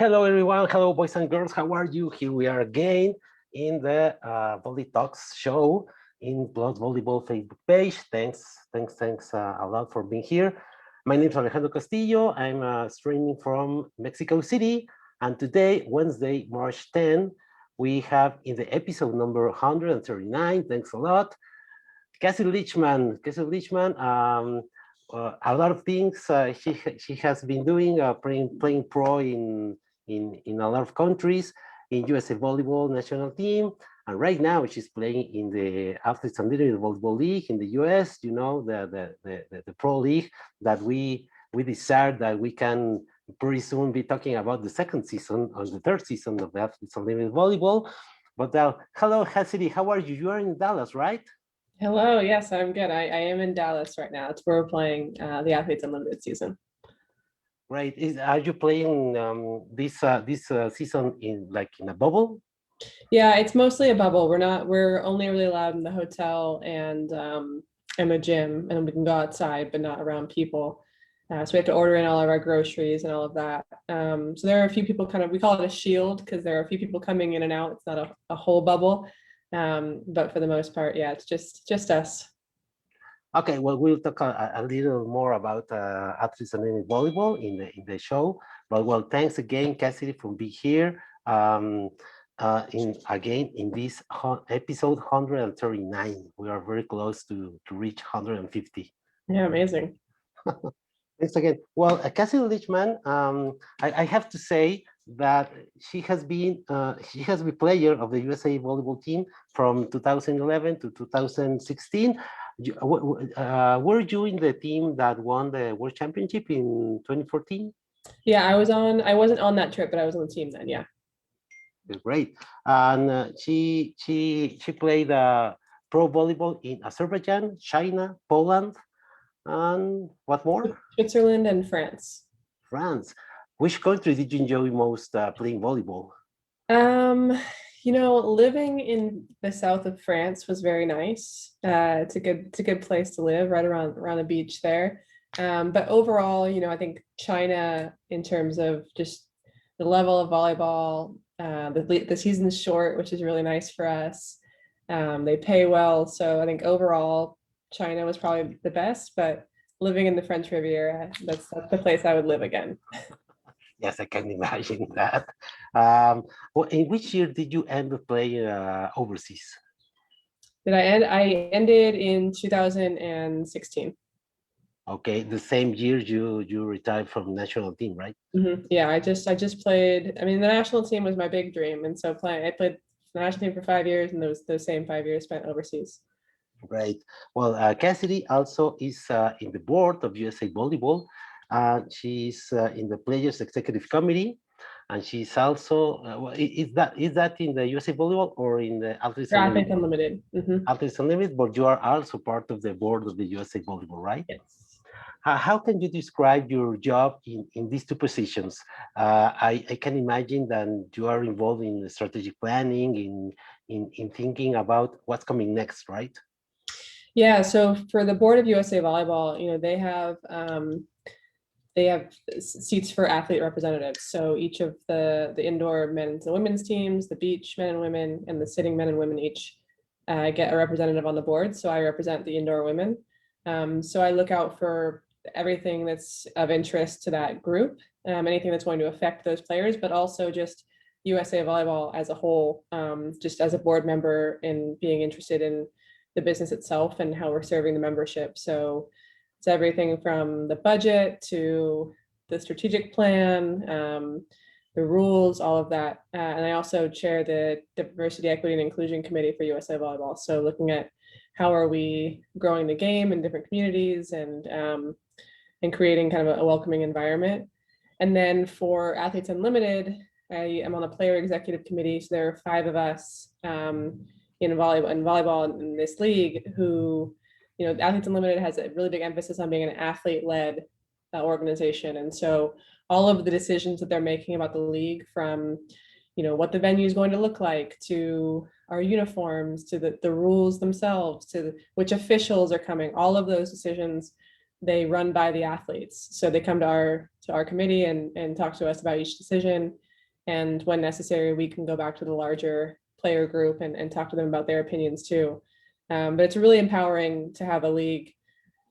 Hello, everyone. Hello, boys and girls. How are you? Here we are again in the Volley Talks show in Blood Volleyball Facebook page. Thanks a lot for being here. My name is Alejandro Castillo. I'm streaming from Mexico City. And today, Wednesday, March 10, we have in the episode number 139, thanks a lot, Cassidy Lichtman. A lot of things she has been doing, playing pro in a lot of countries, in USA Volleyball national team, and right now she's playing in the Athletes Unlimited Volleyball League in the US. You know, the pro league that we desire that we can pretty soon be talking about the second season or the third season of the Athletes Unlimited Volleyball. But hello, Cassidy, how are you? You are in Dallas, right? Hello, yes, I'm good. I am in Dallas right now. It's where we're playing the Athletes Unlimited season. Great. Are you playing this season in a bubble? Yeah, it's mostly a bubble. We're only really allowed in the hotel and the gym, and we can go outside, but not around people. So we have to order in all of our groceries and all of that. So there are a few people we call it a shield because there are a few people coming in and out. It's not a whole bubble. But for the most part, yeah, it's just us. Okay, well, we'll talk a little more about Athletes Unlimited Volleyball in the show. But well, thanks again, Cassidy, for being here. In this episode 139, we are very close to reach 150. Yeah, amazing. Thanks again. Well, Cassidy Lichtman, I have to say that she has been player of the USA volleyball team from 2011 to 2016. Were you in the team that won the World Championship in 2014? Yeah, I wasn't on that trip, but I was on the team then. Yeah. Great. And she played pro volleyball in Azerbaijan, China, Poland, and what more? Switzerland and France. France. Which country did you enjoy most playing volleyball? Living in the south of France was very nice. It's a good place to live, right around the beach there. But overall, I think China, in terms of just the level of volleyball, the season's short, which is really nice for us. They pay well, so I think overall China was probably the best. But living in the French Riviera, that's the place I would live again. Yes, I can imagine that. Well, in which year did you end up playing overseas? Did I end? I ended in 2016. Okay, the same year you retired from the national team, right? Mm-hmm. Yeah, I just played. I mean, the national team was my big dream, and so I played the national team for 5 years, and those same 5 years spent overseas. Great. Well, Cassidy also is in the board of USA Volleyball. She's in the Players Executive Committee, and she's also is that in the USA Volleyball or in the Athletes Unlimited? Mm-hmm. Athletes Unlimited, but you are also part of the board of the USA Volleyball, right? Yes. How can you describe your job in these two positions? I can imagine that you are involved in strategic planning, in thinking about what's coming next, right? Yeah, so for the board of USA Volleyball, they have seats for athlete representatives. So each of the indoor men's and women's teams, the beach men and women, and the sitting men and women each get a representative on the board. So I represent the indoor women. So I look out for everything that's of interest to that group, anything that's going to affect those players, but also just USA Volleyball as a whole, just as a board member and being interested in the business itself and how we're serving the membership. So it's everything from the budget to the strategic plan, the rules, all of that. And I also chair the Diversity, Equity, and Inclusion Committee for USA Volleyball. So looking at how are we growing the game in different communities and creating kind of a welcoming environment. And then for Athletes Unlimited, I am on the Player Executive Committee. So there are 5 of us in volleyball in this league who, Athletes Unlimited has a really big emphasis on being an athlete-led organization. And so all of the decisions that they're making about the league, from, what the venue is going to look like, to our uniforms, to the rules themselves, to which officials are coming, all of those decisions, they run by the athletes. So they come to our committee and talk to us about each decision. And when necessary, we can go back to the larger player group and talk to them about their opinions too. But it's really empowering to have a league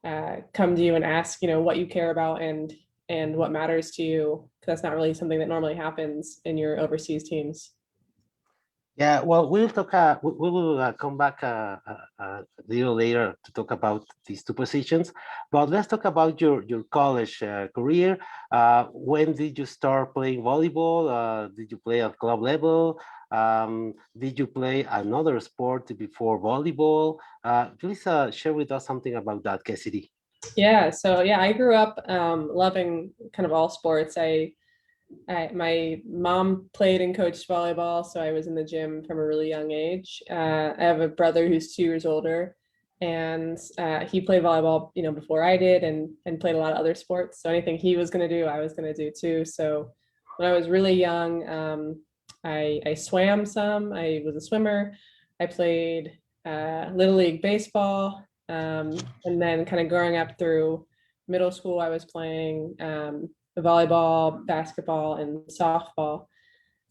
come to you and ask, what you care about and what matters to you. Because that's not really something that normally happens in your overseas teams. Yeah, well, we'll talk. We will come back a little later to talk about these two positions. But let's talk about your college career. When did you start playing volleyball? Did you play at club level? Did you play another sport before volleyball? Please share with us something about that, Cassidy. Yeah, so yeah, I grew up loving kind of all sports. My mom played and coached volleyball, so I was in the gym from a really young age. I have a brother who's 2 years older, and he played volleyball, before I did, and played a lot of other sports. So anything he was going to do, I was going to do too. So when I was really young, I swam some. I was a swimmer. I played Little League baseball, and then kind of growing up through middle school, I was playing volleyball, basketball, and softball.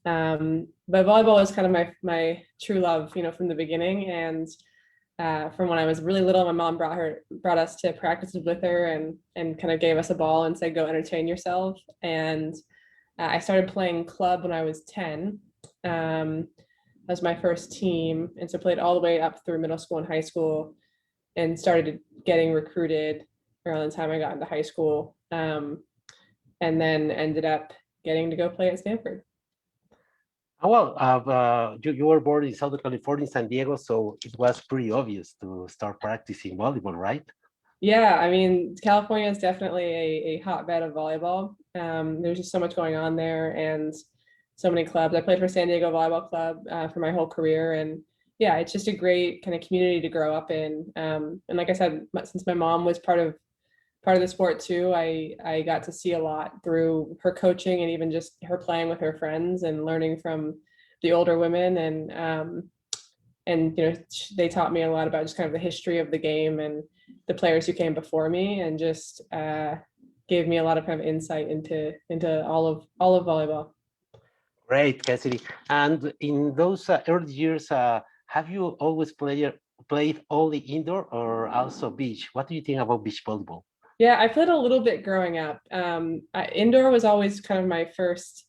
But volleyball was kind of my true love, from the beginning. And from when I was really little, my mom brought us to practices with her and kind of gave us a ball and said, "Go entertain yourself." And I started playing club when I was 10. That was my first team, and so played all the way up through middle school and high school, and started getting recruited around the time I got into high school. And then ended up getting to go play at Stanford. Well, you were born in Southern California, San Diego, so it was pretty obvious to start practicing volleyball, right? Yeah, I mean, California is definitely a hotbed of volleyball. There's just so much going on there and so many clubs. I played for San Diego Volleyball Club for my whole career. And yeah, it's just a great kind of community to grow up in. And like I said, since my mom was part of the sport too, I got to see a lot through her coaching and even just her playing with her friends and learning from the older women. And they taught me a lot about just kind of the history of the game and the players who came before me, and just gave me a lot of kind of insight into all of volleyball. Great, Cassidy. And in those early years, have you always played only indoor or also beach? What do you think about beach volleyball? Yeah, I played a little bit growing up. Indoor was always kind of my first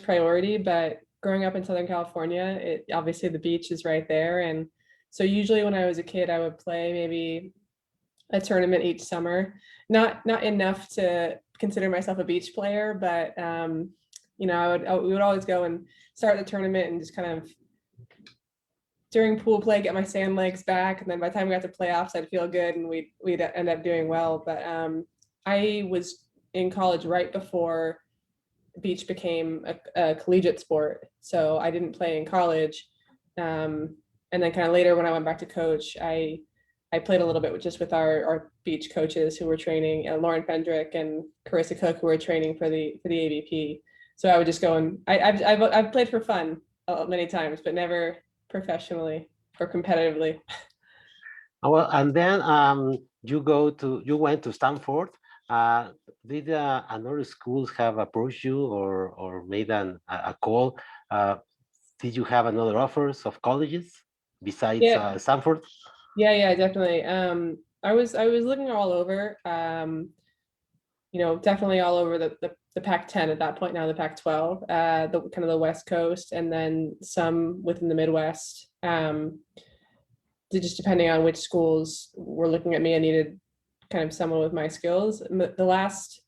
priority, but growing up in Southern California, obviously the beach is right there. And so usually when I was a kid, I would play maybe a tournament each summer. Not enough to consider myself a beach player, but we would always go and start the tournament and just kind of during pool play get my sand legs back, and then by the time we got to playoffs, I'd feel good and we'd end up doing well. But I was in college right before beach became a collegiate sport, so I didn't play in college. And then kind of later when I went back to coach, I played a little bit with our beach coaches who were training, Lauren Fendrick and Carissa Cook, who were training for the ABP. So I would just go and I've played for fun many times, but never professionally or competitively. Well, and then you went to Stanford. Did another schools have approached you or made a call? Did you have another offers of colleges besides Yeah, Stanford? yeah, definitely. I was looking all over. Definitely all over the Pac-10 at that point, now the Pac-12, the kind of the West Coast, and then some within the Midwest. Just depending on which schools were looking at me, I needed kind of someone with my skills. The last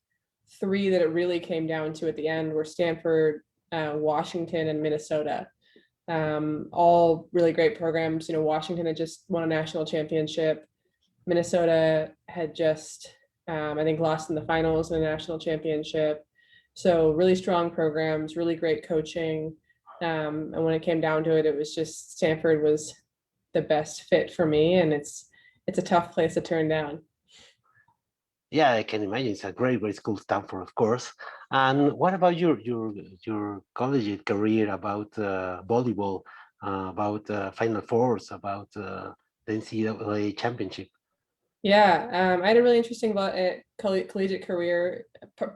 3 that it really came down to at the end were Stanford, Washington, and Minnesota. All really great programs. Washington had just won a national championship. Minnesota had just, I think, lost in the finals in the national championship. So really strong programs, really great coaching. And when it came down to it, it was just Stanford was the best fit for me, and it's a tough place to turn down. Yeah, I can imagine. It's a great school, Stanford, of course. And what about your college career, about volleyball, about Final Fours, about the NCAA championship? Yeah, I had a really interesting collegiate career,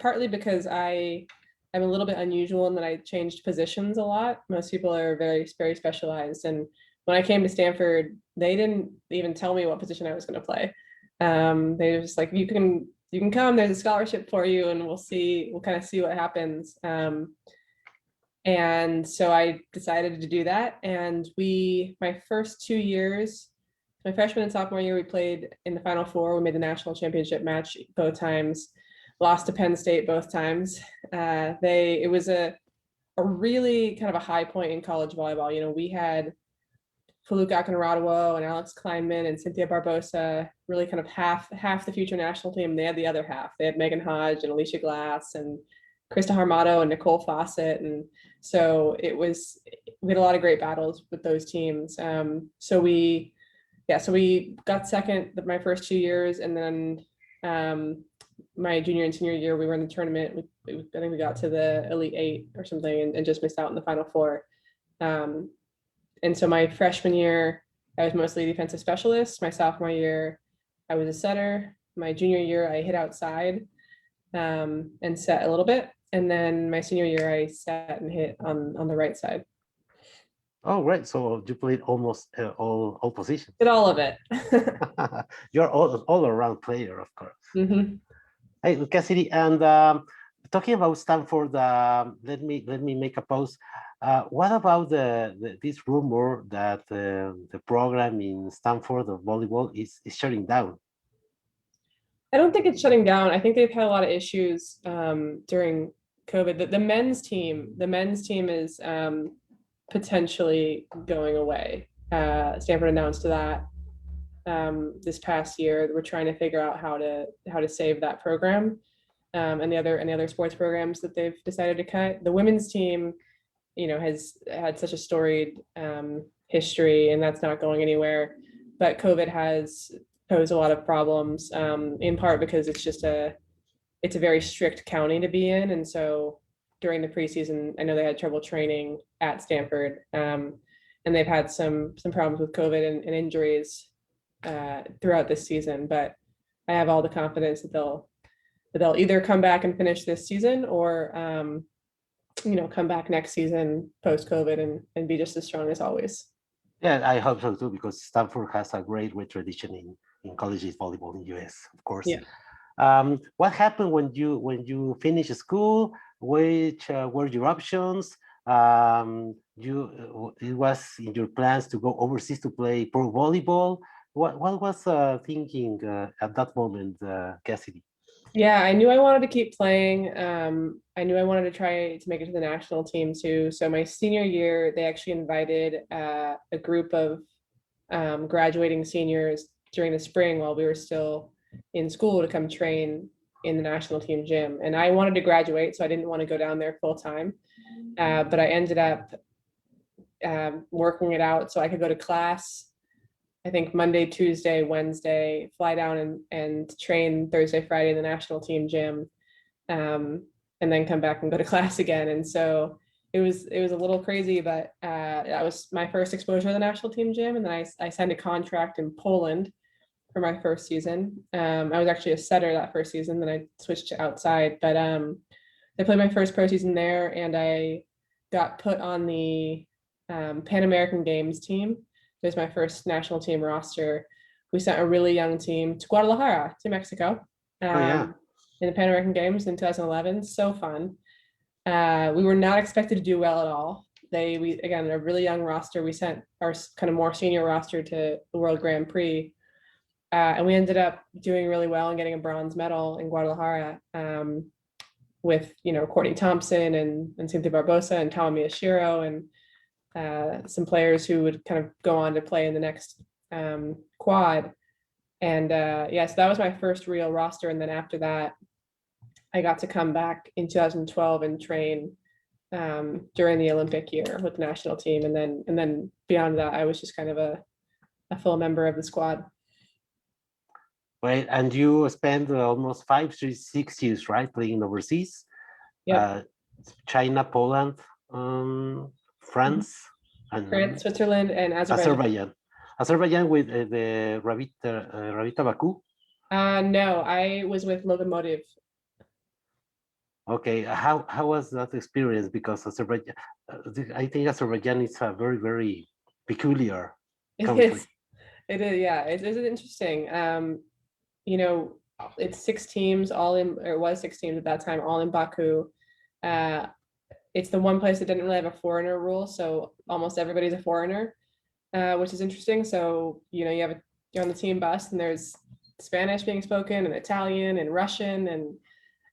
partly because I I'm a little bit unusual in that I changed positions a lot. Most people are very, very specialized. And when I came to Stanford, they didn't even tell me what position I was going to play. They were just like, you can come, there's a scholarship for you, and we'll kind of see what happens. And so I decided to do that. And my first 2 years, my freshman and sophomore year, we played in the Final Four. We made the national championship match both times, lost to Penn State both times. It was a really kind of a high point in college volleyball. You know, we had Faluk Akinradawo and Alex Kleinman and Cynthia Barbosa, really kind of half the future national team. They had the other half. They had Megan Hodge and Alicia Glass and Krista Harmato and Nicole Fawcett. And so we had a lot of great battles with those teams. So we got second my first 2 years, and then my junior and senior year, we were in the tournament. I think we got to the Elite Eight or something, and just missed out in the Final Four. And so my freshman year, I was mostly a defensive specialist. My sophomore year, I was a setter. My junior year, I hit outside and set a little bit. And then my senior year, I set and hit on the right side. Oh, right. So you played almost all positions. Did all of it. You're all around player, of course. Mm-hmm. Hey, Cassidy, and talking about Stanford, let me make a pause. What about this rumor that the program in Stanford of volleyball is shutting down? I don't think it's shutting down. I think they've had a lot of issues during COVID. The men's team is potentially going away. Stanford announced that this past year. We're trying to figure out how to save that program and the other sports programs that they've decided to cut. The women's team, you know, has had such a storied history, and that's not going anywhere. But COVID has posed a lot of problems, in part because it's a very strict county to be in, and so during the preseason, I know they had trouble training at Stanford, and they've had some problems with COVID and injuries throughout this season. But I have all the confidence that they'll either come back and finish this season, or come back next season post COVID and be just as strong as always. Yeah, I hope so too, because Stanford has a great tradition in colleges volleyball in US, of course. Yeah. What happened when you finished school? Which were your options? It was in your plans to go overseas to play pro volleyball. What was thinking at that moment, Cassidy? Yeah, I knew I wanted to keep playing. I knew I wanted to try to make it to the national team too. So my senior year, they actually invited a group of graduating seniors during the spring while we were still in school to come train in the national team gym. And I wanted to graduate, so I didn't want to go down there full time. But I ended up working it out so I could go to class, I think Monday, Tuesday, Wednesday, fly down and train Thursday, Friday in the national team gym, and then come back and go to class again. And so it was a little crazy, but that was my first exposure to the national team gym. And then I signed a contract in Poland for my first season. I was actually a setter that first season, then I switched to outside. But I played my first pro season there, and I got put on the Pan American Games team. It was my first national team roster. We sent a really young team to Guadalajara, to Mexico, in the Pan American Games in 2011. So fun. We were not expected to do well at all. We again, a really young roster. We sent our kind of more senior roster to the World Grand Prix. And we ended up doing really well and getting a bronze medal in Guadalajara with, Courtney Thompson and Cynthia Barbosa and Tama Miyashiro and some players who would kind of go on to play in the next quad. And so that was my first real roster. And then after that, I got to come back in 2012 and train during the Olympic year with the national team. And then beyond that, I was just kind of a full member of the squad. Right, and you spent almost 5 to 6 years, right, playing overseas? Yeah. China, Poland, France, and Switzerland, and Azerbaijan. Azerbaijan with the Ravita Baku. No, I was with Lokomotiv. Okay, how was that experience? Because Azerbaijan, I think Azerbaijan is a very, very peculiar It country. is. It is. Yeah. It is interesting. You know, it's six teams all in, or it was six teams at that time, all in Baku. Uh, it's the one place that didn't really have a foreigner rule, so almost everybody's a foreigner, which is interesting. So you're on the team bus, and there's Spanish being spoken, and Italian, and Russian, and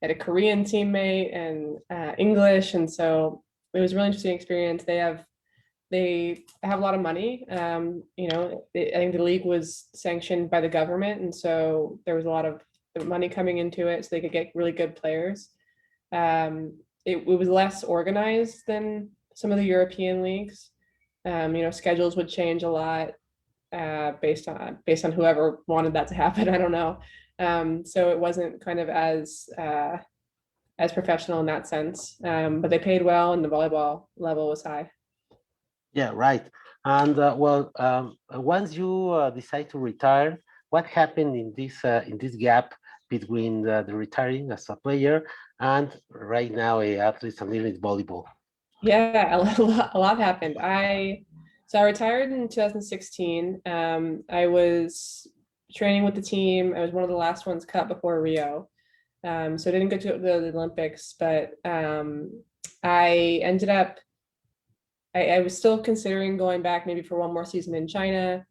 had a Korean teammate, and English, and so it was a really interesting experience. They have a lot of money. I think the league was sanctioned by the government, and so there was a lot of money coming into it, so they could get really good players. It was less organized than some of the European leagues. Schedules would change a lot based on whoever wanted that to happen. I don't know. So it wasn't kind of as professional in that sense. But they paid well, and the volleyball level was high. Yeah, right. And once you decide to retire, what happened in this gap between the retiring as a player and right now a athlete and living volleyball? Yeah, a lot happened. So I retired in 2016. I was training with the team. I was one of the last ones cut before Rio. So I didn't get to the Olympics, but I ended up I was still considering going back maybe for one more season in China.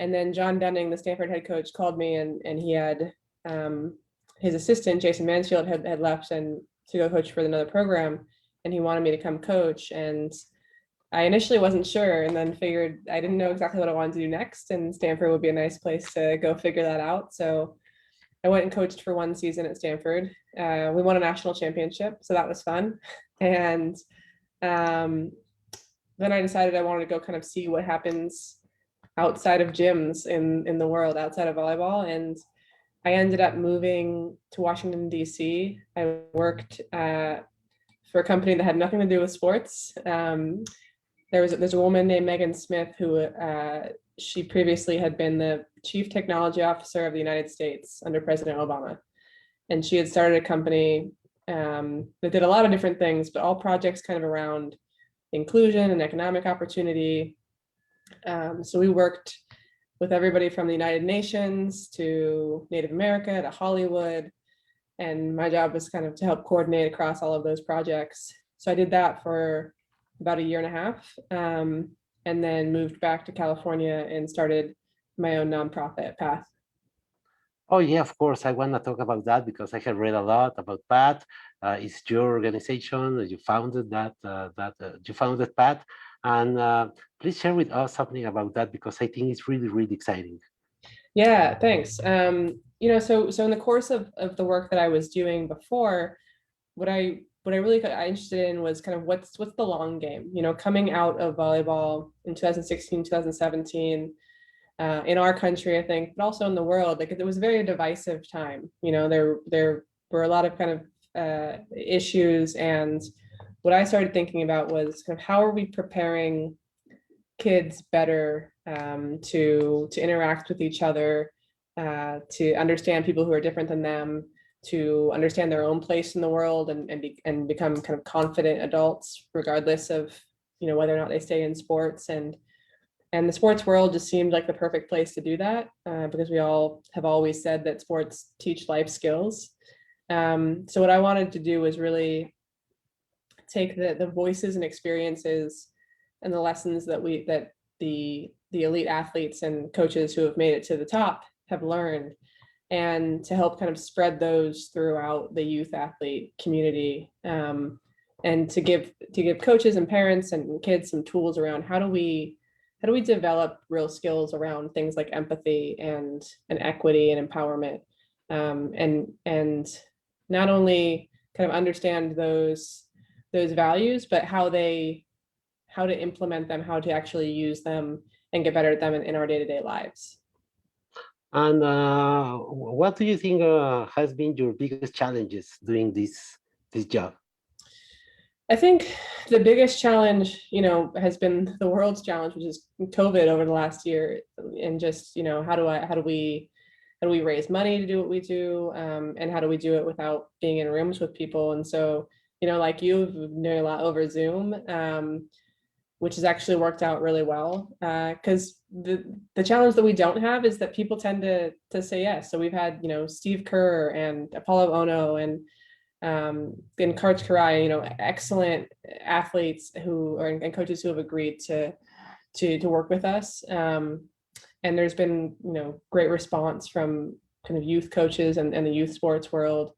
And then John Dunning, the Stanford head coach, called me, and he had his assistant, Jason Mansfield, had left and to go coach for another program. And he wanted me to come coach. And I initially wasn't sure, and then figured I didn't know exactly what I wanted to do next. And Stanford would be a nice place to go figure that out. So I went and coached for one season at Stanford. We won a national championship, so that was fun. And then I decided I wanted to go kind of see what happens outside of gyms in the world, outside of volleyball. And I ended up moving to Washington, D.C. I worked for a company that had nothing to do with sports. There's a woman named Megan Smith who she previously had been the chief technology officer of the United States under President Obama. And she had started a company that did a lot of different things, but all projects kind of around inclusion and economic opportunity. So we worked with everybody from the United Nations to Native America to Hollywood. And my job was kind of to help coordinate across all of those projects. So I did that for about a year and a half, and then moved back to California and started my own nonprofit, Path. Oh yeah, of course. I want to talk about that because I have read a lot about PAT. It's your organization. You founded you founded PAT, and please share with us something about that because I think it's really, really exciting. Yeah, thanks. So in the course of the work that I was doing before, what I really got interested in was kind of what's the long game. Coming out of volleyball in 2016, 2017, in our country, I think, but also in the world, like it was a very divisive time. There were a lot of kind of issues, and what I started thinking about was kind of how are we preparing kids better to interact with each other, to understand people who are different than them, to understand their own place in the world, and become kind of confident adults, regardless of whether or not they stay in sports. And the sports world just seemed like the perfect place to do that, because we all have always said that sports teach life skills. So what I wanted to do was really take the voices and experiences and the lessons that the elite athletes and coaches who have made it to the top have learned, and to help kind of spread those throughout the youth athlete community, and to give coaches and parents and kids some tools around how do we develop real skills around things like empathy and equity and empowerment, and not only kind of understand those values, but how to implement them, how to actually use them and get better at them in our day-to-day lives. And what do you think has been your biggest challenges doing this job? I think the biggest challenge, has been the world's challenge, which is COVID over the last year, and just, how do how do we raise money to do what we do, and how do we do it without being in rooms with people. And so, like you've known a lot over Zoom, which has actually worked out really well. Because the challenge that we don't have is that people tend to say yes. So we've had, Steve Kerr and Apollo Ono and Karch Karai, excellent athletes and coaches who have agreed to work with us. And there's been, great response from kind of youth coaches and the youth sports world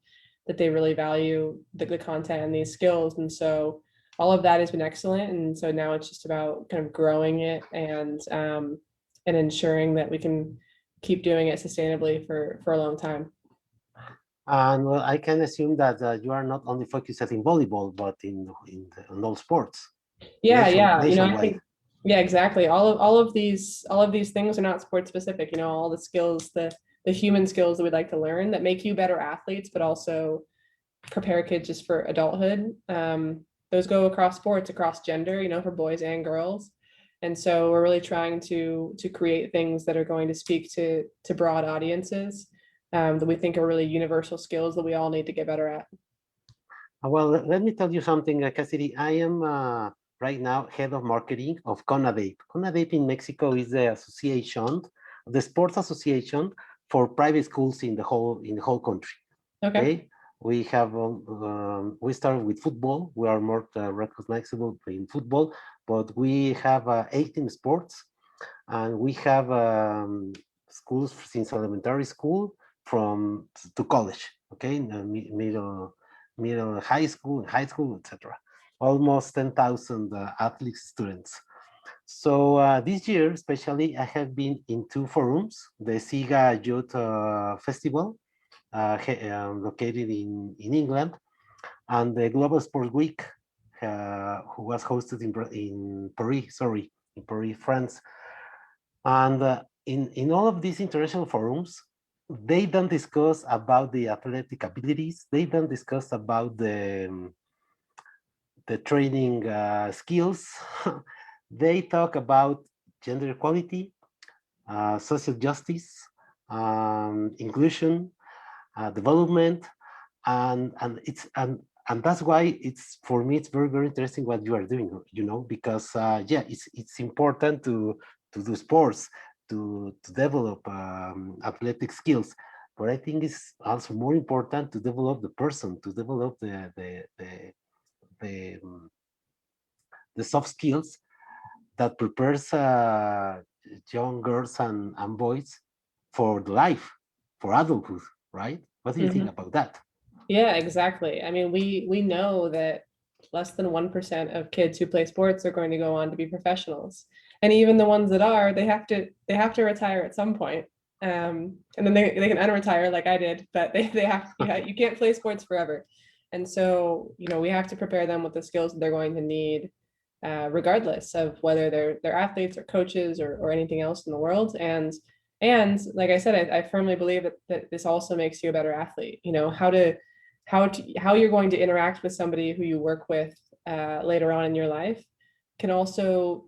that they really value the content and these skills. And so all of that has been excellent. And so now it's just about kind of growing it and ensuring that we can keep doing it sustainably for a long time. And well, I can assume that you are not only focused in volleyball, but in all sports. Yeah, I think, yeah, exactly. All of these things are not sport specific. All the skills, the human skills that we'd like to learn that make you better athletes, but also prepare kids just for adulthood. Those go across sports, across gender, for boys and girls. And so we're really trying to create things that are going to speak to broad audiences, that we think are really universal skills that we all need to get better at. Well, let me tell you something, Cassidy. I am right now head of marketing of CONADEP. CONADEP in Mexico is the association, the sports association for private schools in the whole country. Okay. We have we started with football. We are more recognizable in football, but we have 18 sports, and we have schools since elementary school to college. Okay, middle, high school, etc. Almost 10,000 athletes, students. So this year, especially, I have been in 2 forums: the SIGA Youth Festival, located in England, and the Global Sports Week, who was hosted in Paris, France. And in all of these international forums, they don't discuss about the athletic abilities. They don't discuss about the training skills. They talk about gender equality, social justice, inclusion, development, and that's why for me it's very, very interesting what you are doing, because yeah, it's important to do sports, to develop athletic skills, but I think it's also more important to develop the person, to develop the soft skills that prepares young girls and boys for life, for adulthood, right? What do you think about that? Yeah, exactly. I mean, we know that less than 1% of kids who play sports are going to go on to be professionals. And even the ones that are, they have to retire at some point. And then they can unretire like I did, but they have, you can't play sports forever. And so, we have to prepare them with the skills that they're going to need, regardless of whether they're athletes or coaches or anything else in the world. And like I said, I firmly believe that this also makes you a better athlete. How you're going to interact with somebody who you work with later on in your life can also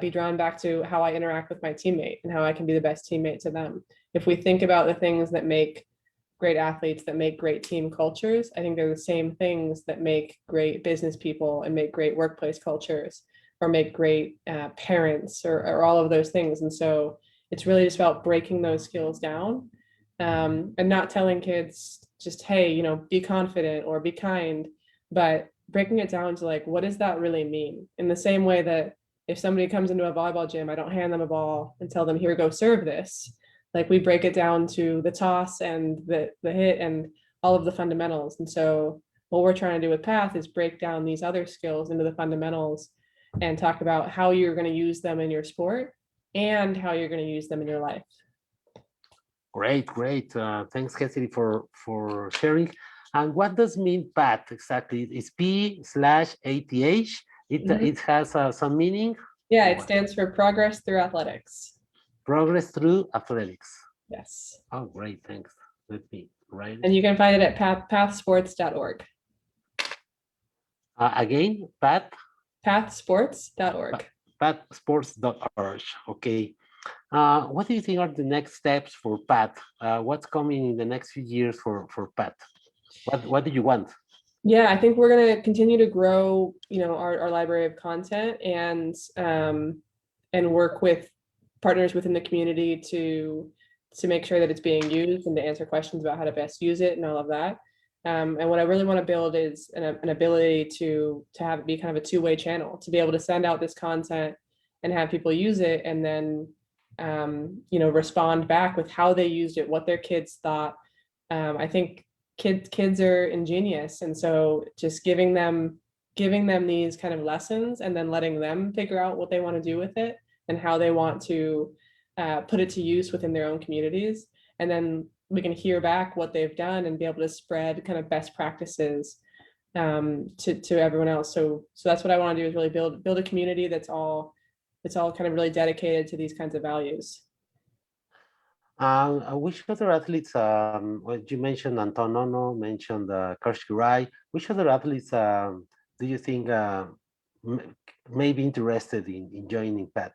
be drawn back to how I interact with my teammate and how I can be the best teammate to them. If we think about the things that make great athletes, that make great team cultures, I think they're the same things that make great business people and make great workplace cultures, or make great parents, or all of those things. And so it's really just about breaking those skills down, and not telling kids just, hey, be confident or be kind, but breaking it down to like, what does that really mean? In the same way that if somebody comes into a volleyball gym, I don't hand them a ball and tell them, here, go serve this. Like, we break it down to the toss and the hit and all of the fundamentals. And so what we're trying to do with Path is break down these other skills into the fundamentals and talk about how you're going to use them in your sport and how you're going to use them in your life. Great. Thanks, Cassidy, for sharing. And what does mean PATH exactly? It's P/ATH. It has some meaning. Yeah, it stands for Progress Through Athletics. Progress Through Athletics. Yes. Oh, great. Thanks. Let me write it. And you can find it at pathsports.org. Again, PATH? Pathsports.org. Pathsports.org. Okay. What do you think are the next steps for Pat? What's coming in the next few years for Pat? What do you want? Yeah, I think we're going to continue to grow, our library of content and work with partners within the community to make sure that it's being used and to answer questions about how to best use it and all of that. And what I really want to build is an ability to have it be kind of a two-way channel, to be able to send out this content and have people use it, and then respond back with how they used it, what their kids thought. I think kids are ingenious, and so just giving them these kind of lessons and then letting them figure out what they want to do with it and how they want to put it to use within their own communities, and then we can hear back what they've done and be able to spread kind of best practices to everyone else. So that's what I want to do, is really build a community that's all kind of really dedicated to these kinds of values. Which other athletes, well, you mentioned Antonono, mentioned Karshki Rai, which other athletes do you think may be interested in joining Pat?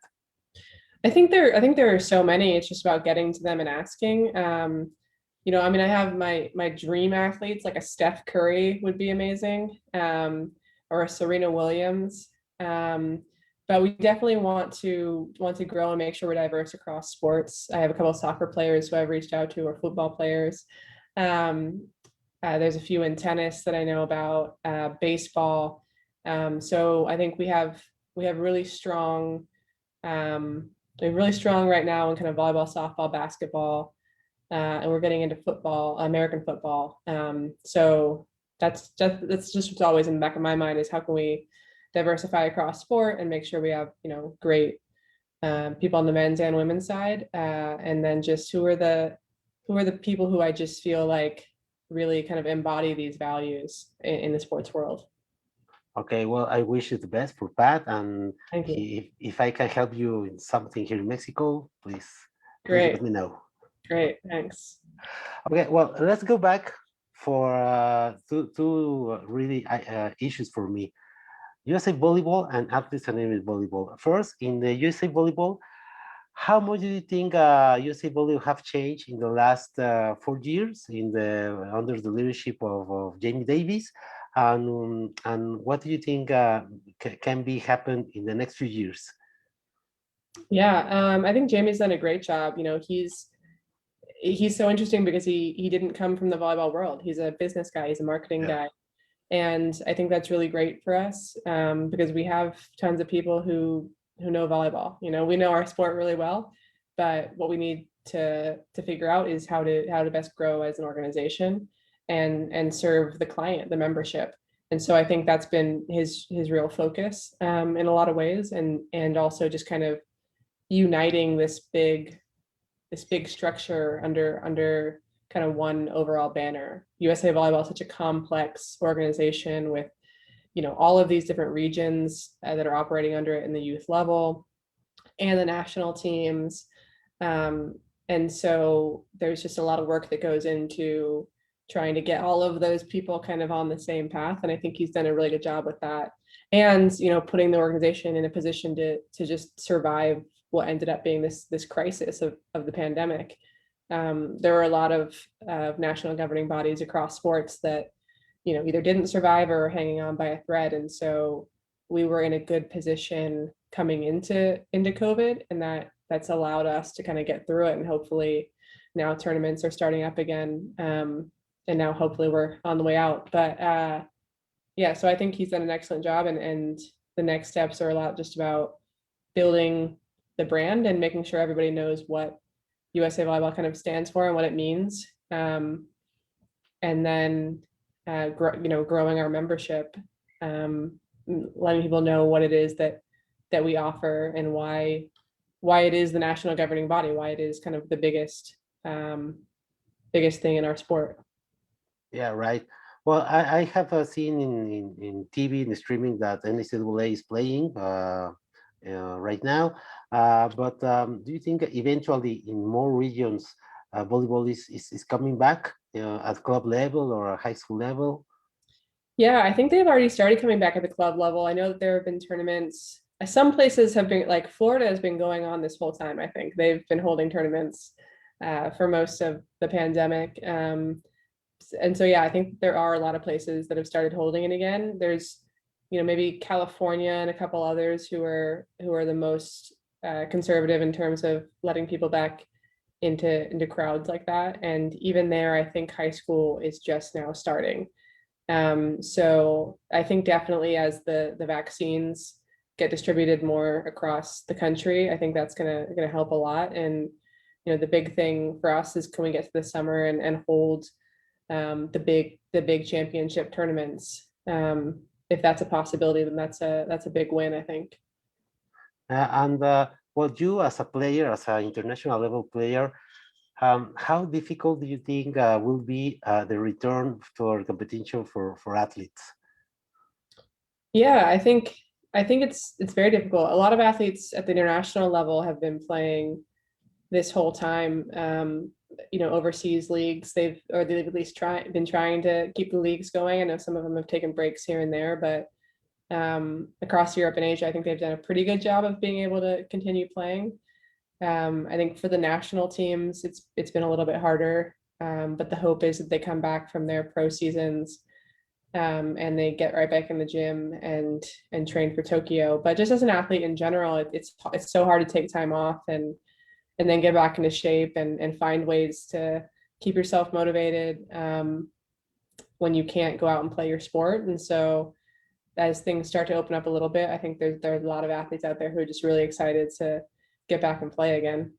I think there are so many. It's just about getting to them and asking. I have my dream athletes, like a Steph Curry would be amazing, or a Serena Williams. But we definitely want to grow and make sure we're diverse across sports. I have a couple of soccer players who I've reached out to, or football players. There's a few in tennis that I know about, baseball. So I think we have really strong, right now in kind of volleyball, softball, basketball, and we're getting into football, American football. So that's just what's always in the back of my mind, is how can we diversify across sport and make sure we have great people on the men's and women's side, and then just who are the people who I just feel like really kind of embody these values in the sports world. Okay, well, I wish you the best for Pat, and Thank you. if I can help you in something here in Mexico, please Great. let me know. Great, thanks. Okay, well, let's go back for two really issues for me. USA Volleyball and athletes and athletes volleyball. First, in the USA Volleyball, how much do you think USA Volleyball have changed in the last 4 years under the leadership of Jamie Davis? And what do you think can be happened in the next few years? Yeah, I think Jamie's done a great job. He's so interesting because he didn't come from the volleyball world. He's a business guy, he's a marketing guy. And I think that's really great for us, because we have tons of people who know volleyball. We know our sport really well, but what we need to figure out is how to best grow as an organization and serve the client, the membership. And so I think that's been his real focus in a lot of ways, and also just kind of uniting this big structure under kind of one overall banner. USA Volleyball is such a complex organization with, all of these different regions that are operating under it in the youth level and the national teams. And so there's just a lot of work that goes into trying to get all of those people kind of on the same path. And I think he's done a really good job with that. And, putting the organization in a position to just survive what ended up being this crisis of the pandemic. There were a lot of national governing bodies across sports that, either didn't survive or were hanging on by a thread. And so we were in a good position coming into COVID, and that's allowed us to kind of get through it. And hopefully now tournaments are starting up again. And now hopefully we're on the way out. But yeah, so I think he's done an excellent job, and the next steps are a lot just about building the brand and making sure everybody knows what USA Volleyball kind of stands for and what it means, and then growing our membership, letting people know what it is that we offer and why it is the national governing body, why it is kind of the biggest thing in our sport. Yeah, right. Well, I have seen in TV and streaming that NCAA is playing right now. But do you think eventually in more regions, volleyball is coming back at club level or a high school level? Yeah, I think they've already started coming back at the club level. I know that there have been tournaments some places have been, like Florida has been going on this whole time. I think they've been holding tournaments for most of the pandemic. And so, yeah, I think there are a lot of places that have started holding it again. There's, maybe California and a couple others who are the most conservative in terms of letting people back into crowds like that. And even there, I think high school is just now starting. So I think definitely as the vaccines get distributed more across the country, I think that's gonna help a lot. And the big thing for us is, can we get to the summer and hold the big championship tournaments? If that's a possibility, then that's a big win, I think. And well, you as a player, as an international level player, how difficult do you think will be the return for competition for athletes? Yeah, I think it's very difficult. A lot of athletes at the international level have been playing this whole time, overseas leagues. They've at least been trying to keep the leagues going. I know some of them have taken breaks here and there, but across Europe and Asia, I think they've done a pretty good job of being able to continue playing. I think for the national teams, it's been a little bit harder, but the hope is that they come back from their pro seasons, and they get right back in the gym and train for Tokyo. But just as an athlete in general, it's so hard to take time off and then get back into shape and find ways to keep yourself motivated when you can't go out and play your sport. And so as things start to open up a little bit, I think there's a lot of athletes out there who are just really excited to get back and play again.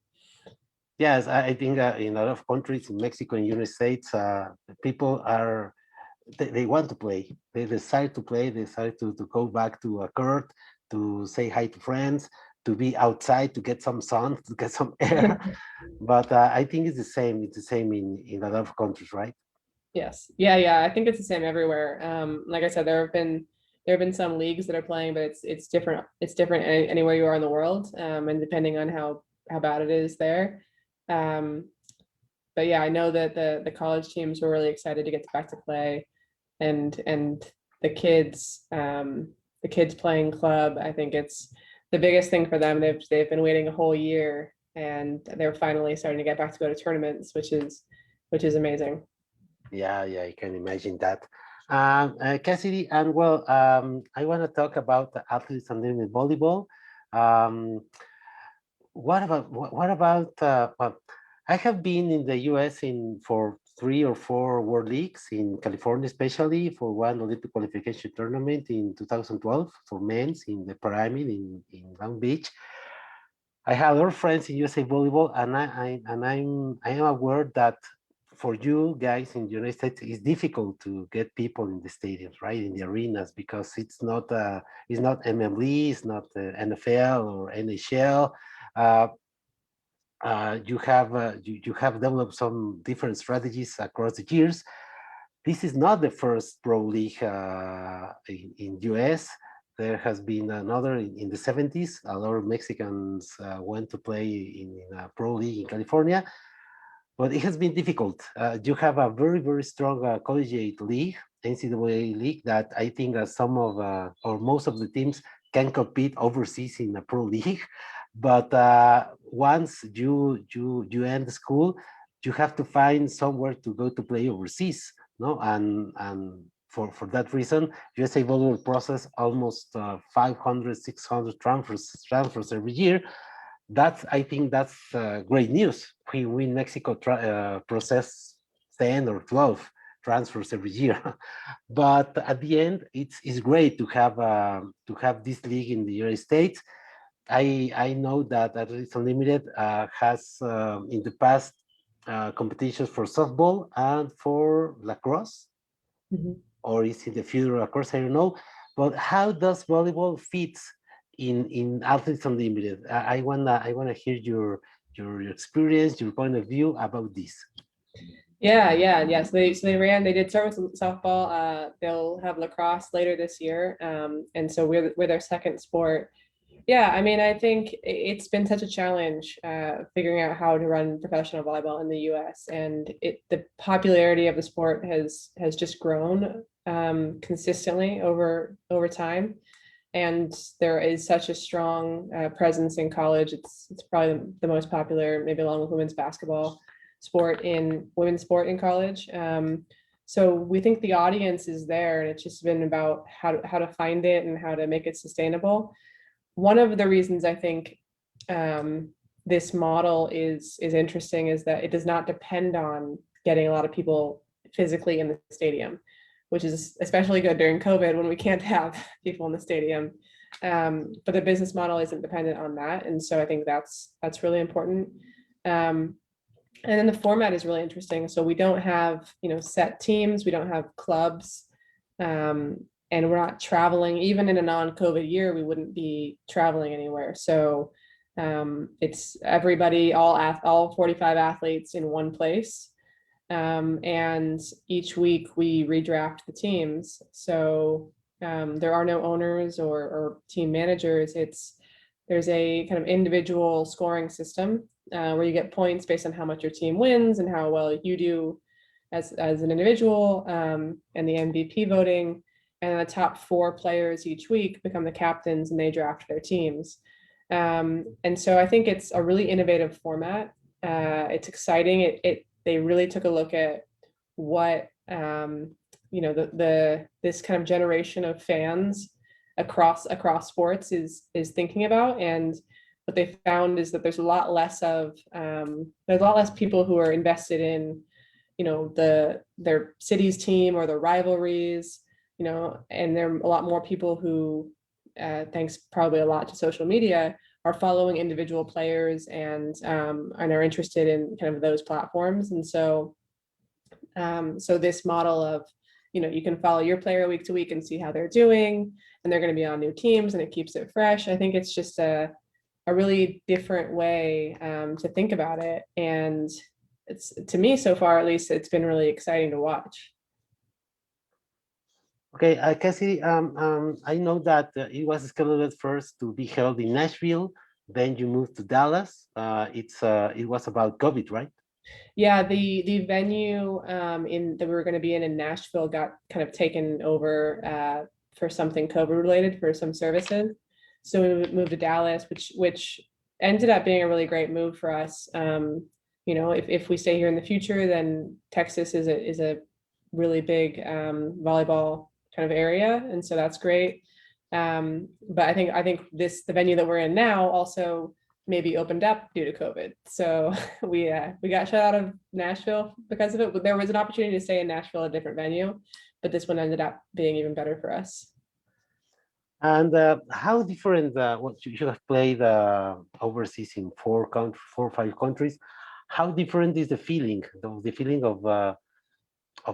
Yes, I think in a lot of countries, in Mexico and United States, people are, they want to play. They decide to play. They decide to go back to a court, to say hi to friends, to be outside, to get some sun, to get some air. But I think it's the same. It's the same in a lot of countries, right? Yes. Yeah. I think it's the same everywhere. Like I said, there have been some leagues that are playing, but it's different. It's different anywhere you are in the world, and depending on how bad it is there. Um, but yeah, I know that the college teams were really excited to get back to play, and the kids playing club. I think it's the biggest thing for them. They've been waiting a whole year, and they're finally starting to get back to go to tournaments, which is amazing. Yeah, I can imagine that. Cassidy, and well, I want to talk about the athletes and then with volleyball. Um, what about well, I have been in the US for 3 or 4 world leagues in California, especially for one Olympic qualification tournament in 2012 for men's in the pyramid in Long Beach. I have a lot of friends in USA volleyball, and I am aware that for you guys in the United States, it's difficult to get people in the stadiums, right, in the arenas, because it's not MLB, it's not NFL or NHL. Uh, you have developed some different strategies across the years. This is not the first pro league in US. There has been another in the 70s. A lot of Mexicans went to play in a pro league in California, but it has been difficult. You have a very, very strong collegiate league, NCAA league, that I think some of or most of the teams can compete overseas in a pro league. But once you end school, you have to find somewhere to go to play overseas, no? And for that reason, USA Volleyball process almost 500, 600 transfers every year. I think that's great news. We in Mexico process 10 or 12 transfers every year. But at the end, it's great to have this league in the United States. I know that Athletes Unlimited has in the past competitions for softball and for lacrosse, Mhm. or is it the future lacrosse? I don't know. But how does volleyball fit in Athletes Unlimited? I wanna hear your experience, your point of view about this. Yeah. So they did start with softball. They'll have lacrosse later this year. And so we're their second sport. Yeah, I mean, I think it's been such a challenge figuring out how to run professional volleyball in the US, and the popularity of the sport has just grown consistently over time. and there is such a strong presence in college. It's probably the most popular, maybe along with women's basketball women's sport in college. So we think the audience is there, and it's just been about how to find it and how to make it sustainable. One of the reasons I think this model is interesting is that it does not depend on getting a lot of people physically in the stadium, which is especially good during COVID when we can't have people in the stadium. But the business model isn't dependent on that, and so I think that's really important. And then the format is really interesting. So we don't have, set teams, we don't have clubs, and we're not traveling. Even in a non-COVID year, we wouldn't be traveling anywhere. So it's everybody, all 45 athletes in one place. And each week we redraft the teams. So there are no owners or team managers. There's a kind of individual scoring system where you get points based on how much your team wins and how well you do as an individual, and the MVP voting. And the top 4 players each week become the captains, and they draft their teams. And so I think it's a really innovative format. It's exciting. They really took a look at what this kind of generation of fans across sports is thinking about. And what they found is that there's a lot less people who are invested in, their city's team or their rivalries, and there are a lot more people who, thanks probably a lot to social media, are following individual players and are interested in kind of those platforms. And so this model of, you can follow your player week to week and see how they're doing, and they're going to be on new teams, and it keeps it fresh. I think it's just a really different way to think about it. And it's, to me, so far, at least, it's been really exciting to watch. Okay, Cassidy, I know that it was scheduled first to be held in Nashville, then you moved to Dallas. It was about COVID, right? Yeah, the venue that we were going to be in Nashville got kind of taken over for something COVID related, for some services. So we moved to Dallas, which ended up being a really great move for us. If we stay here in the future, then Texas is a really big volleyball kind of area, and so that's great. But I think the venue that we're in now also maybe opened up due to COVID. So we got shut out of Nashville because of it. But there was an opportunity to stay in Nashville, a different venue, but this one ended up being even better for us. And how different? What you have played overseas in 4 or 5 countries. How different is the feeling? The feeling of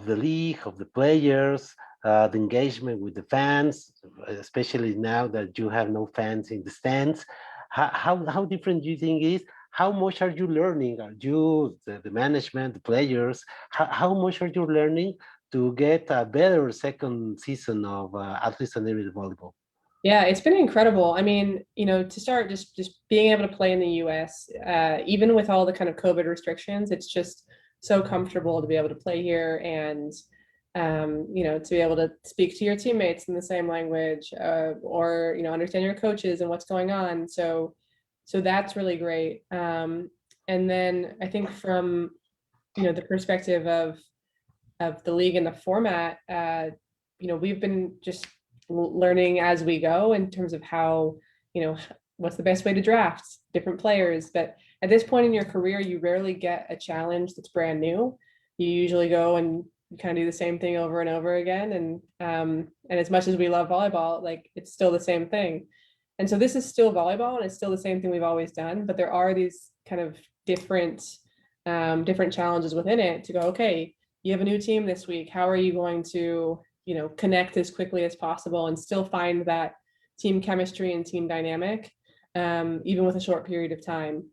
the league, of the players, the engagement with the fans, especially now that you have no fans in the stands. How different do you think it is? How much are you learning? Are you, the management, the players, how much are you learning to get a better second season of Athletes Unlimited Volleyball? Yeah, it's been incredible. I mean, to start just being able to play in the US, even with all the kind of COVID restrictions, it's just so comfortable to be able to play here and, to be able to speak to your teammates in the same language, or, understand your coaches and what's going on. So that's really great. And then I think from, the perspective of the league and the format, we've been just learning as we go in terms of how, what's the best way to draft different players. But at this point in your career, you rarely get a challenge that's brand new. You usually go and kind of do the same thing over and over again. And as much as we love volleyball, like, it's still the same thing. And so this is still volleyball, and it's still the same thing we've always done, but there are these kind of different challenges within it to go, okay, you have a new team this week. How are you going to, connect as quickly as possible and still find that team chemistry and team dynamic, even with a short period of time.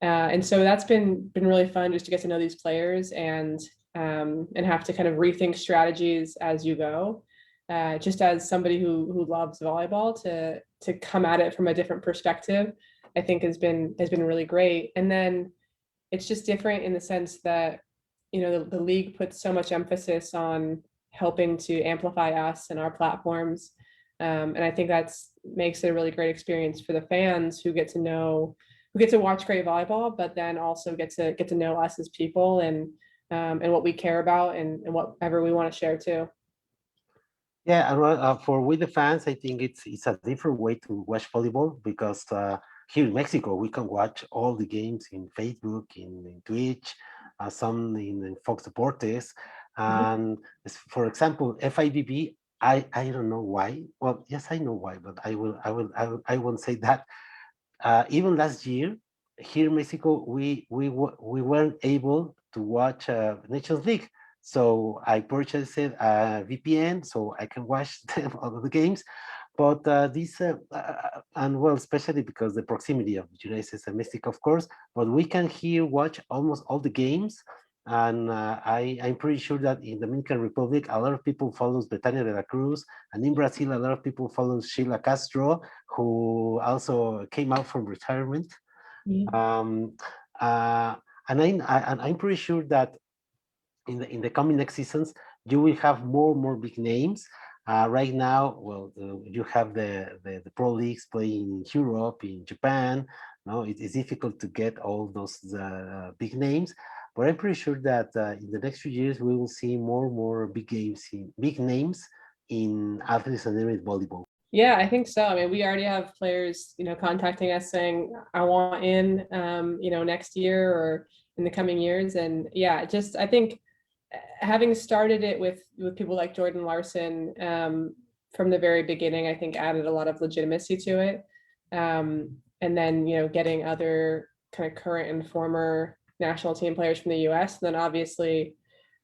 And so that's been really fun, just to get to know these players and have to kind of rethink strategies as you go. Just as somebody who loves volleyball, to come at it from a different perspective, I think has been really great. And then it's just different in the sense that, the league puts so much emphasis on helping to amplify us and our platforms. And I think that's makes it a really great experience for the fans who get to watch great volleyball, but then also get to know us as people and what we care about and whatever we want to share too. Yeah, and for with the fans, I think it's a different way to watch volleyball because here in Mexico we can watch all the games in Facebook, in Twitch, some in Fox Deportes, and for example, FIVB. I don't know why. Well, yes, I know why, but I won't say that. Even last year, here in Mexico, we weren't able to watch Nations League. So I purchased a VPN so I can watch all of the games. But and well, especially because the proximity of the United States and Mexico, of course, but we can here watch almost all the games. And I'm pretty sure that in Dominican Republic, a lot of people follows Betania de la Cruz, and in Brazil, a lot of people follow Sheila Castro, who also came out from retirement. Um, uh, and I'm pretty sure that in the coming next seasons, you will have more big names. Right now, well, you have the pro leagues playing in Europe, in Japan. No, it's difficult to get all those big names, but I'm pretty sure that in the next few years we will see more big names in athletes and volleyball. Yeah, I think so. I mean, we already have players, contacting us saying, I want in, next year or in the coming years. And yeah, just I think having started it with people like Jordan Larson from the very beginning, I think added a lot of legitimacy to it. And then, getting other kind of current and former national team players from the US. And then obviously,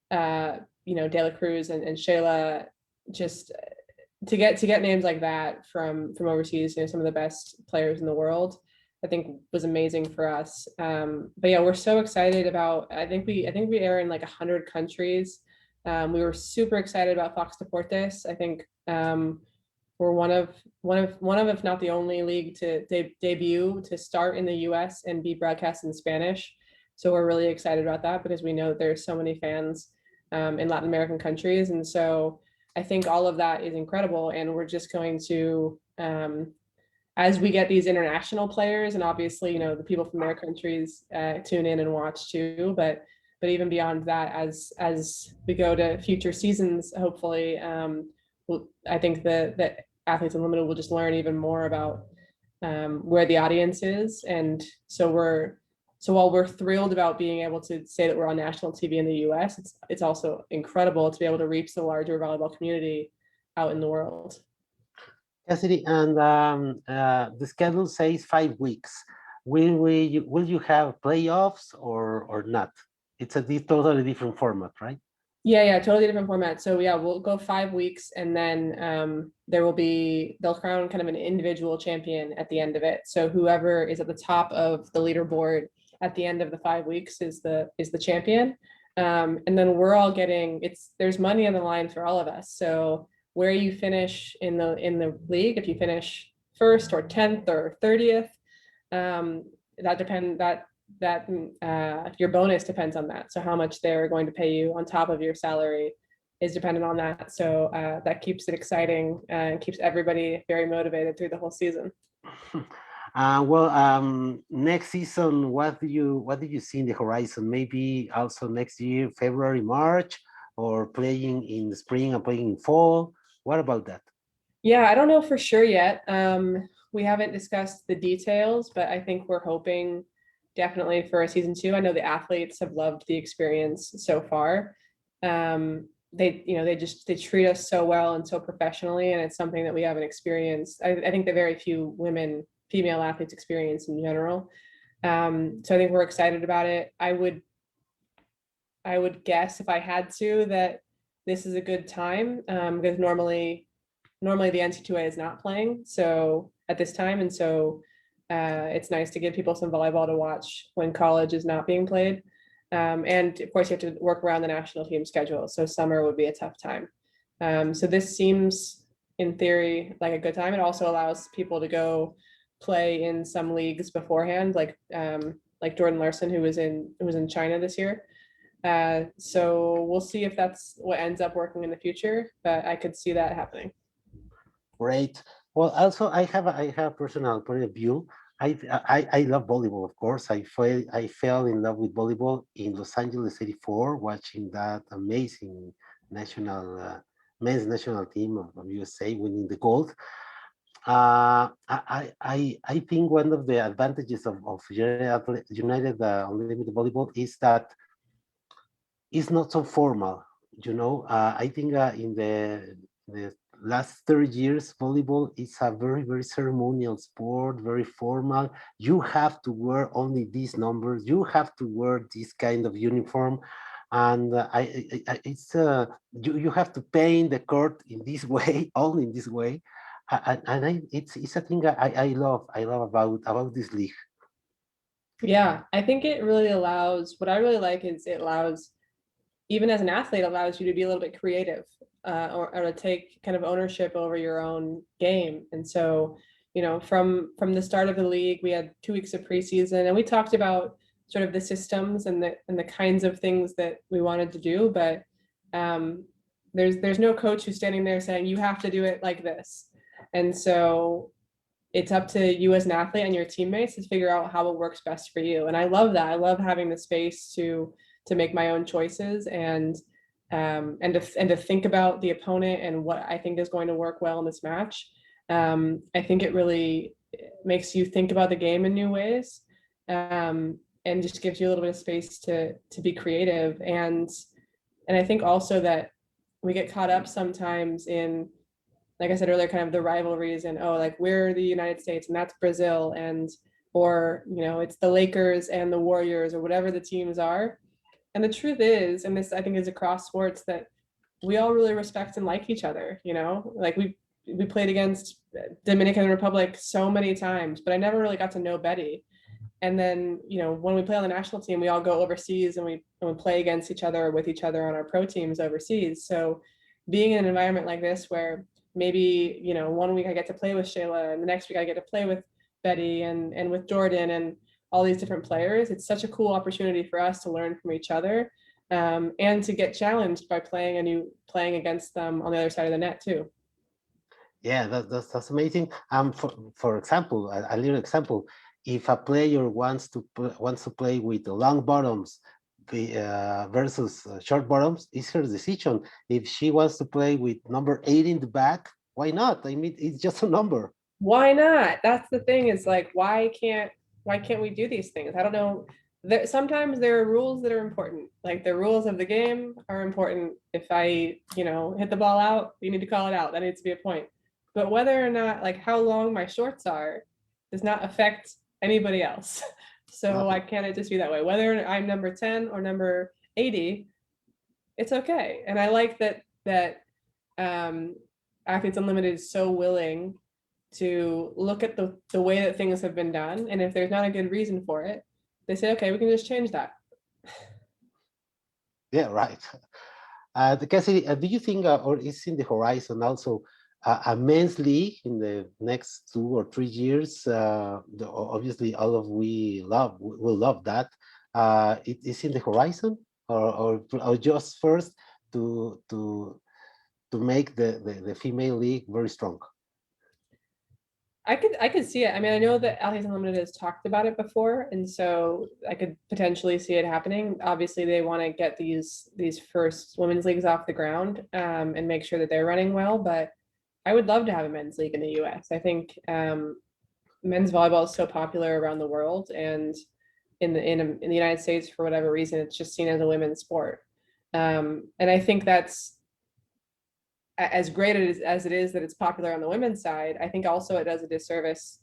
De La Cruz and Shayla, just to get names like that from overseas, some of the best players in the world, I think was amazing for us. But yeah, we're so excited about. I think we air in like 100 countries. We were super excited about Fox Deportes. I think we're one of if not the only league to debut to start in the U.S. and be broadcast in Spanish. So we're really excited about that because we know there's so many fans in Latin American countries, and so I think all of that is incredible. And we're just going to, as we get these international players, and obviously, the people from their countries tune in and watch too. But even beyond that, as we go to future seasons, hopefully, I think that Athletes Unlimited will just learn even more about where the audience is. And so while we're thrilled about being able to say that we're on national TV in the US, it's also incredible to be able to reach the larger volleyball community out in the world. Cassidy, and the schedule says 5 weeks. Will you have playoffs or not? It's a totally different format, right? Yeah, totally different format. So yeah, we'll go 5 weeks, and then they'll crown kind of an individual champion at the end of it. So whoever is at the top of the leaderboard at the end of the 5 weeks is the champion. And then we're all there's money on the line for all of us. So where you finish in the league, if you finish first or 10th or 30th, your bonus depends on that. So how much they're going to pay you on top of your salary is dependent on that. So that keeps it exciting and keeps everybody very motivated through the whole season. Next season, what do you see in the horizon? Maybe also next year, February, March, or playing in the spring and playing in fall. What about that? Yeah, I don't know for sure yet. We haven't discussed the details, but I think we're hoping definitely for a season 2. I know the athletes have loved the experience so far. They treat us so well and so professionally, and it's something that we haven't experienced. I think that very few female athletes experience in general. So I think we're excited about it. I would guess, if I had to, that this is a good time because normally the NC2A is not playing so at this time, and so it's nice to give people some volleyball to watch when college is not being played. And of course, you have to work around the national team schedule, so summer would be a tough time. So this seems, in theory, like a good time. It also allows people to go play in some leagues beforehand, like Jordan Larson, who was in China this year. So we'll see if that's what ends up working in the future, but I could see that happening. Great. Well, also I have personal point of view. I love volleyball, of course. I fell in love with volleyball in Los Angeles '84, watching that amazing national men's national team of USA winning the gold. I think one of the advantages of United Unlimited Volleyball is that it's not so formal. I think in the last 30 years, volleyball is a very, very ceremonial sport, very formal. You have to wear only these numbers. You have to wear this kind of uniform. And it's you have to paint the court in this way, only in this way. It's a thing I love about this league. Yeah, I think it really allows, what I really like is it allows, even as an athlete, allows you to be a little bit creative, or to take kind of ownership over your own game. And so, from the start of the league, we had 2 weeks of preseason, and we talked about sort of the systems and the kinds of things that we wanted to do. But there's no coach who's standing there saying you have to do it like this. And so it's up to you as an athlete and your teammates to figure out how it works best for you. And I love that. I love having the space to make my own choices, and to think about the opponent and what I think is going to work well in this match. I think it really makes you think about the game in new ways, and just gives you a little bit of space to be creative. And I think also that we get caught up sometimes in, like I said earlier, kind of the rivalries, and like we're the United States and that's Brazil, or it's the Lakers and the Warriors, or whatever the teams are. And the truth is, and this I think is across sports, that we all really respect and like each other. Like we played against Dominican Republic so many times, but I never really got to know Betty. And then when we play on the national team, we all go overseas and we play against each other or with each other on our pro teams overseas. So being in an environment like this, where maybe 1 week I get to play with Shayla, and the next week I get to play with Betty and with Jordan and all these different players, it's such a cool opportunity for us to learn from each other, and to get challenged by playing against them on the other side of the net too. Yeah, that's amazing. For example, a little example, if a player wants to play with the long bottoms versus short bottoms, it's her decision. If she wants to play with number 8 in the back, why not? I mean, it's just a number. Why not? That's the thing, is like, why can't we do these things? I don't know. Sometimes there are rules that are important. Like the rules of the game are important. If I, hit the ball out, you need to call it out. That needs to be a point. But whether or not, like, how long my shorts are does not affect anybody else. So why can't it just be that way? Whether I'm number 10 or number 80, it's okay. And I like that Athletes Unlimited is so willing to look at the way that things have been done. And if there's not a good reason for it, they say, okay, we can just change that. Yeah, right. Cassidy, do you think, or is in the horizon also, a men's league in the next 2 or 3 years? Obviously, all of we will love that. It is in the horizon, or just first to make the female league very strong. I could see it. I mean, I know that Athletes Unlimited has talked about it before, and so I could potentially see it happening. Obviously, they want to get these first women's leagues off the ground, and make sure that they're running well. But I would love to have a men's league in the U.S. I think men's volleyball is so popular around the world, and in the United States, for whatever reason, it's just seen as a women's sport. And I think that's, as great as it is that it's popular on the women's side, I think also it does a disservice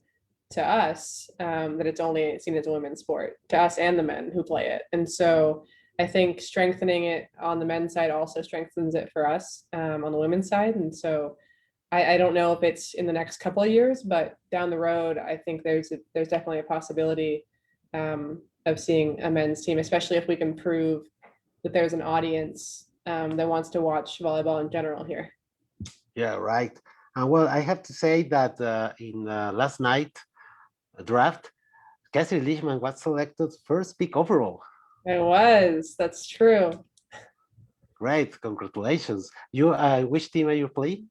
to us, that it's only seen as a women's sport, to us and the men who play it. And so I think strengthening it on the men's side also strengthens it for us, on the women's side. And so I don't know if it's in the next couple of years, but down the road, I think there's definitely a possibility of seeing a men's team, especially if we can prove that there's an audience that wants to watch volleyball in general here. Yeah, right. Well, I have to say that in last night draft, Cassidy Lichtman was selected first pick overall. It was. That's true. Great, congratulations. You, which team are you playing?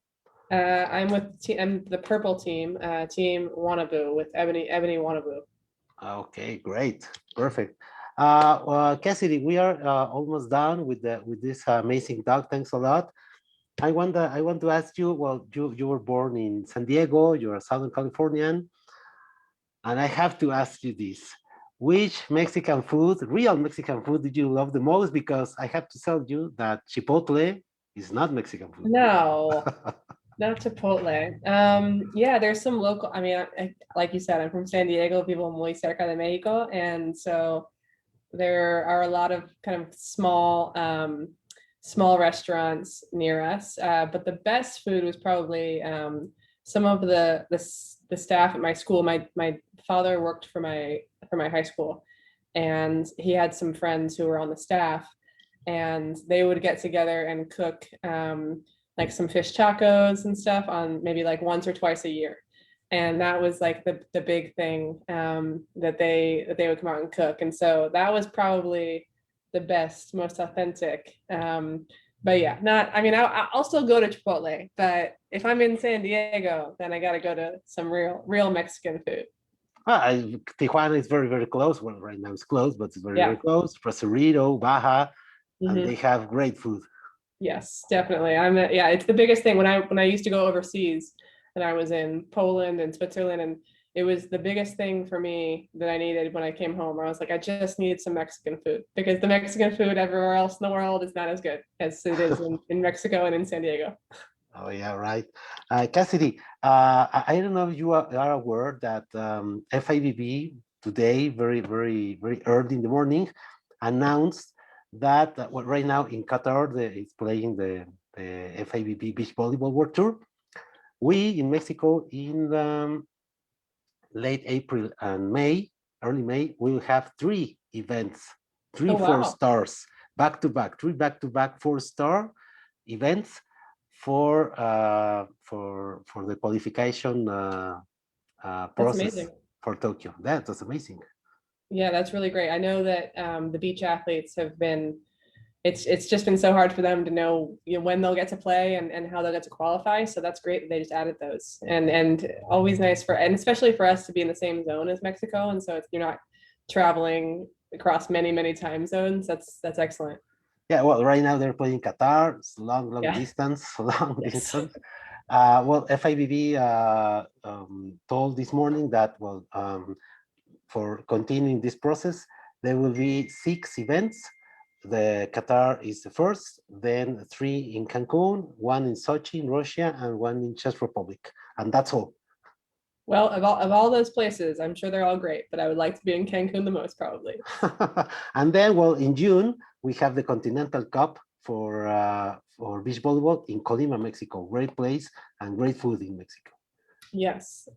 I'm I'm the purple team, Team Wannabu with Ebony Wannabu. Okay, great, perfect. Cassidy, we are almost done with this amazing talk. Thanks a lot. I want to ask you. Well, you were born in San Diego. You're a Southern Californian, and I have to ask you this: which Mexican food, real Mexican food, did you love the most? Because I have to tell you that Chipotle is not Mexican food. No, not Chipotle. Yeah, there's some local. I mean, like you said, I'm from San Diego, vivo muy cerca de Mexico, and so there are a lot of kind of small restaurants near us. But the best food was probably some of the staff at my school. My father worked for my high school, and he had some friends who were on the staff, and they would get together and cook like some fish tacos and stuff on maybe like once or twice a year. And that was like the big thing that they would come out and cook. And so that was probably the best, most authentic. But yeah, I'll still go to Chipotle, but if I'm in San Diego, then I got to go to some real Mexican food. Tijuana is very, very close. Well, right now it's closed, but it's very close. Rosarito, Baja, and they have great food. Yes, definitely. It's the biggest thing when I used to go overseas, and I was in Poland and Switzerland, and it was the biggest thing for me that I needed when I came home. I was like, I just need some Mexican food, because the Mexican food everywhere else in the world is not as good as it is in Mexico and in San Diego. Oh yeah, right. Cassidy, I don't know if you are aware that FIVB today, very, very, very early in the morning, announced that right now in Qatar, it's playing the FIVB Beach Volleyball World Tour. We in Mexico in late April and early May, we will have 3 events, 4 stars, back to back, 3 back-to-back 4-star events for the qualification process for Tokyo. That was amazing. Yeah, that's really great. I know that the beach athletes have been, it's just been so hard for them to know, when they'll get to play and how they'll get to qualify. So that's great that they just added those, and always nice and especially for us to be in the same zone as Mexico. And so you're not traveling across many time zones. That's excellent. Yeah, well, right now they're playing Qatar. It's long distance, distance. Well, FIVB told this morning that, for continuing this process, there will be 6 events. The Qatar is the first, then 3 in Cancun, 1 in Sochi in Russia, and 1 in Czech Republic, and that's all. Well, of all those places, I'm sure they're all great, but I would like to be in Cancun the most, probably. And then, well, in June we have the Continental Cup for beach volleyball in Colima, Mexico. Great place and great food in Mexico. Yes.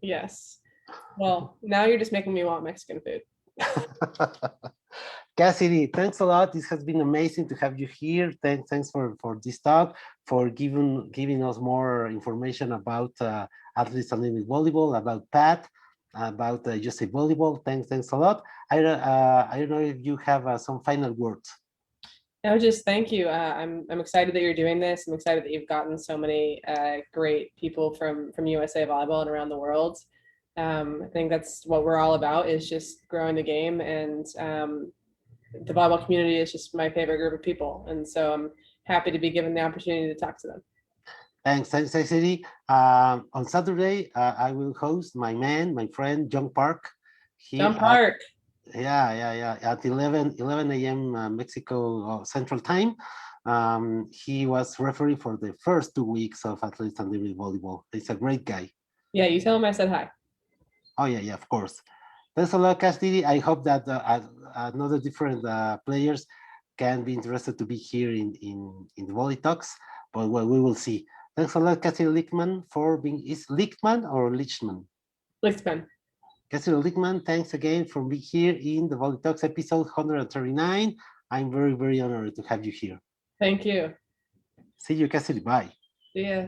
Well, now you're just making me want Mexican food. Cassidy, thanks a lot. This has been amazing to have you here. Thanks for this talk, for giving us more information about Athletes Unlimited Volleyball, about Pat, about USA Volleyball. Thanks a lot. I don't know if you have some final words. No, just thank you. I'm excited that you're doing this. I'm excited that you've gotten so many great people from USA Volleyball and around the world. I think that's what we're all about, is just growing the game, and the volleyball community is just my favorite group of people, and so I'm happy to be given the opportunity to talk to them. Thanks, Cassidy. On Saturday, I will host my friend, John Park. John Park. Yeah. At 11 a.m. Mexico Central Time. He was referee for the first 2 weeks of Athletes Unlimited Volleyball. He's a great guy. Yeah, you tell him I said hi. Oh yeah, of course. Thanks a lot, Cassidy. I hope that another different players can be interested to be here in the Volley Talks, but well, we will see. Thanks a lot, Cassidy Lichtman, for being. Is Lichtman or Lichtman? Lichtman. Cassidy Lichtman, thanks again for being here in the Volley Talks episode 139. I'm very, very honored to have you here. Thank you. See you, Cassidy. Bye. See ya.